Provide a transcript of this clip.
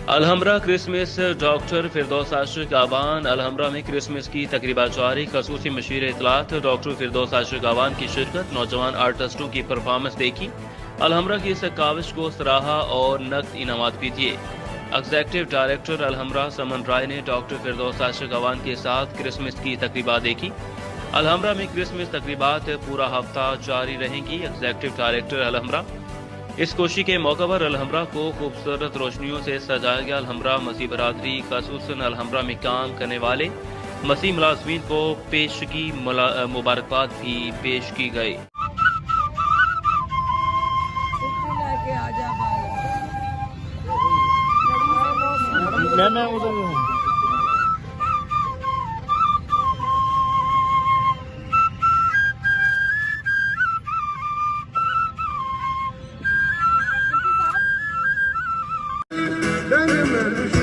Alhamra Christmas doctor फिरदौस आशिक आवान अलहमरा में Christmas की तकरीबा जारी खसूसी मशीर इतलात डॉक्टर फिरदौस आशिक आवान की शिरकत नौजवान आर्टिस्टों की परफॉर्मेंस देखी। अलहमरा की इस काविश को सराहा और नकद इनामात भी दिए। एग्जेक्टिव डायरेक्टर अलहमरा समन राय ने डॉक्टर फिरदौस आशिक आवान के साथ क्रिसमस की तकरीबा देखी। अलहमरा में क्रिसमस तकरीबात पूरा हफ्ता जारी रहेंगी। एग्जेक्टिव डायरेक्टर अलहमरा इस खुशी के मौके पर अलहमरा को खूबसूरत रोशनियों से सजाया गया। अलहमरा मसीह बरादरी खसूसन अलहमरा में काम करने वाले मसीह मुलाजमीन को पेशगी मुबारकबाद भी पेश की गई। Dönümü